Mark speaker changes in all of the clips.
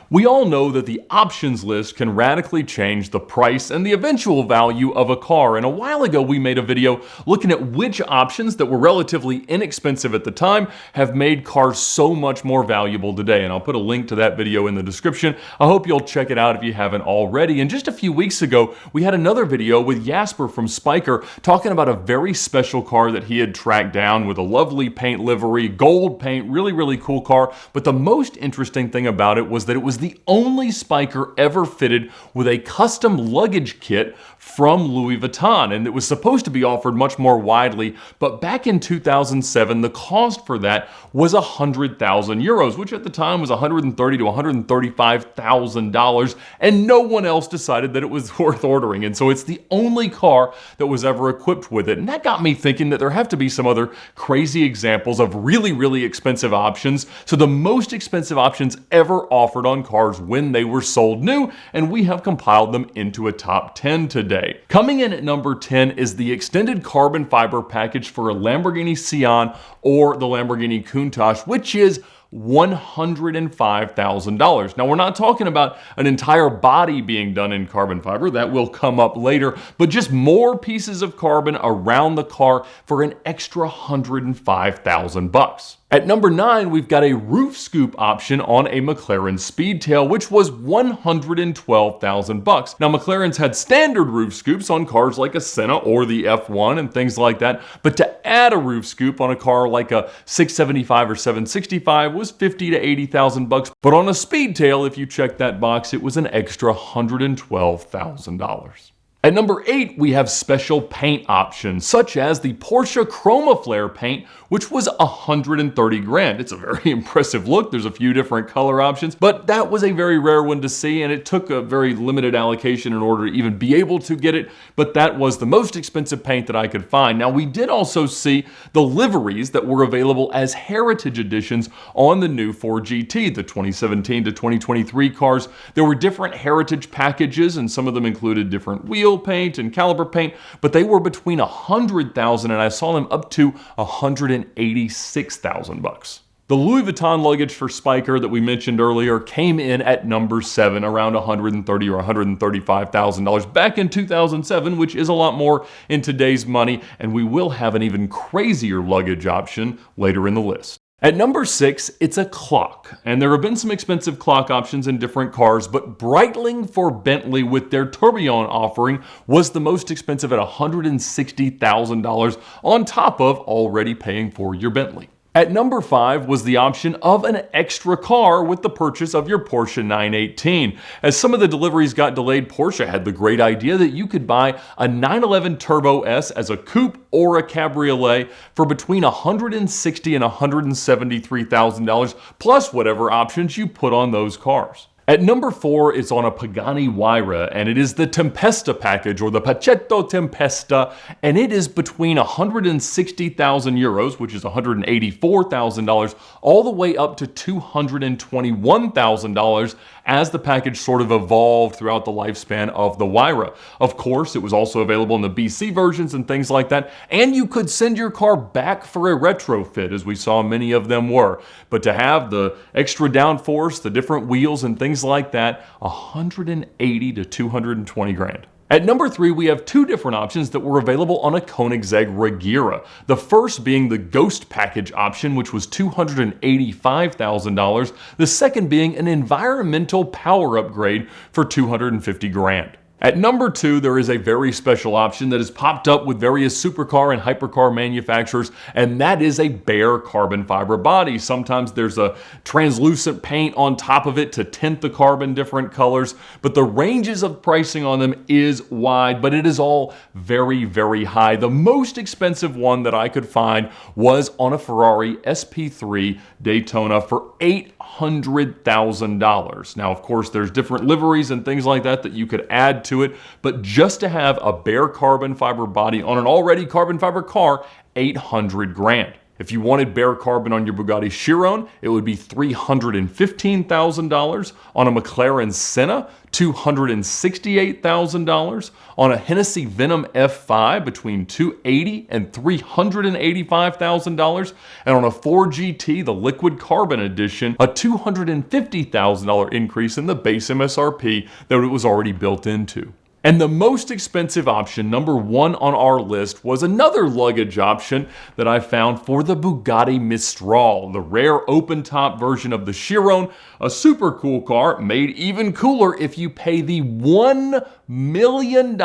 Speaker 1: We all know that the options list can radically change the price and the eventual value of a car, and a while ago we made a video looking at which options that were relatively inexpensive at the time have made cars so much more valuable today, and I'll put a link to that video in the description. I hope you'll check it out if you haven't already. And just a few weeks ago we had another video with Jasper from Spiker talking about a very special car that he had tracked down with a lovely paint livery, gold paint, really cool car. But the most interesting thing about it was that it was the only Spiker ever fitted with a custom luggage kit from Louis Vuitton, and it was supposed to be offered much more widely, but back in 2007 the cost for that was 100,000 euros, which at the time was $130,000 to $135,000, and no one else decided that it was worth ordering, and so it's the only car that was ever equipped with it. And that got me thinking that there have to be some other crazy examples of really expensive options. So the most expensive options ever offered on cars when they were sold new, and we have compiled them into a top 10 today. Coming in at number 10 is the extended carbon fiber package for a Lamborghini Sian or the Lamborghini Countach, which is $105,000. Now, we're not talking about an entire body being done in carbon fiber, that will come up later, but just more pieces of carbon around the car for an extra $105,000. At number 9, we've got a roof scoop option on a McLaren Speedtail, which was $112,000. Now, McLaren's had standard roof scoops on cars like a Senna or the F1 and things like that, but to add a roof scoop on a car like a 675 or 765 was $50,000 to $80,000. But on a Speedtail, if you check that box, it was an extra $112,000. At number 8, we have special paint options, such as the Porsche Chroma Flare paint, which was $130,000. It's a very impressive look. There's a few different color options, but that was a very rare one to see, and it took a very limited allocation in order to even be able to get it, but that was the most expensive paint that I could find. Now, we did also see the liveries that were available as heritage editions on the new Ford GT, the 2017 to 2023 cars. There were different heritage packages, and some of them included different wheel paint and caliper paint, but they were between $100,000 and I saw them up to $186,000. The Louis Vuitton luggage for Spiker that we mentioned earlier came in at number 7, around $130,000 or $135,000 back in 2007, which is a lot more in today's money, and we will have an even crazier luggage option later in the list. At number 6, it's a clock, and there have been some expensive clock options in different cars, but Breitling for Bentley with their Tourbillon offering was the most expensive at $160,000 on top of already paying for your Bentley. At number 5 was the option of an extra car with the purchase of your Porsche 918. As some of the deliveries got delayed, Porsche had the great idea that you could buy a 911 Turbo S as a coupe or a cabriolet for between $160,000 and $173,000, plus whatever options you put on those cars. At number 4 is on a Pagani Huayra, and it is the Tempesta package, or the Pachetto Tempesta, and it is between 160,000 euros, which is $184,000, all the way up to $221,000 as the package sort of evolved throughout the lifespan of the Huayra. Of course, it was also available in the BC versions and things like that, and you could send your car back for a retrofit, as we saw many of them were. But to have the extra downforce, the different wheels and things like that, $180,000 to $220,000. At number 3, we have 2 different options that were available on a Koenigsegg Regera. The first being the Ghost package option, which was $285,000. The second being an environmental power upgrade for $250,000. At number 2, there is a very special option that has popped up with various supercar and hypercar manufacturers, and that is a bare carbon fiber body. Sometimes there's a translucent paint on top of it to tint the carbon different colors, but the ranges of pricing on them is wide, but it is all very high. The most expensive one that I could find was on a Ferrari SP3 Daytona for $800,000. Now, of course, there's different liveries and things like that that you could add to it, but just to have a bare carbon fiber body on an already carbon fiber car, $800,000. If you wanted bare carbon on your Bugatti Chiron, it would be $315,000. On a McLaren Senna, $268,000. On a Hennessy Venom F5, between $280,000 and $385,000. And on a Ford GT, the liquid carbon edition, a $250,000 increase in the base MSRP that it was already built into. And the most expensive option, number one on our list, was another luggage option that I found for the Bugatti Mistral, the rare open-top version of the Chiron, a super cool car, made even cooler if you pay the $1 million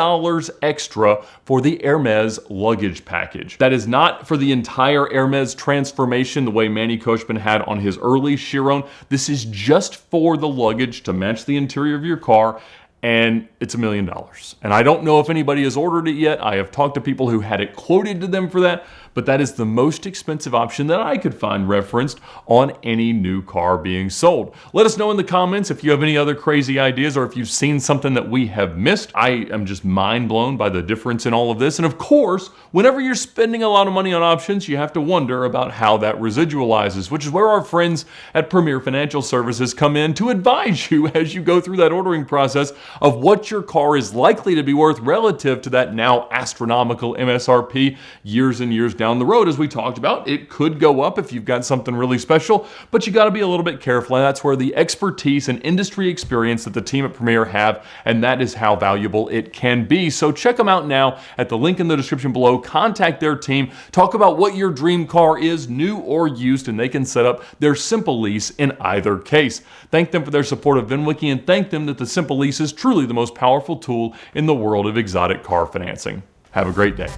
Speaker 1: extra for the Hermes luggage package. That is not for the entire Hermes transformation the way Manny Koshman had on his early Chiron. This is just for the luggage to match the interior of your car, and it's $1 million. And I don't know if anybody has ordered it yet. I have talked to people who had it quoted to them for that, but that is the most expensive option that I could find referenced on any new car being sold. Let us know in the comments if you have any other crazy ideas or if you've seen something that we have missed. I am just mind blown by the difference in all of this. And of course, whenever you're spending a lot of money on options, you have to wonder about how that residualizes, which is where our friends at Premier Financial Services come in to advise you as you go through that ordering process of what your car is likely to be worth relative to that now astronomical MSRP years and years down the road. As we talked about, it could go up if you've got something really special, but you got to be a little bit careful, and that's where the expertise and industry experience that the team at Premier have, and that is how valuable it can be. So check them out now at the link in the description below. Contact their team, talk about what your dream car is, new or used, and they can set up their simple lease in either case. Thank them for their support of VINwiki, and thank them that the simple lease is truly the most powerful tool in the world of exotic car financing. Have a great day.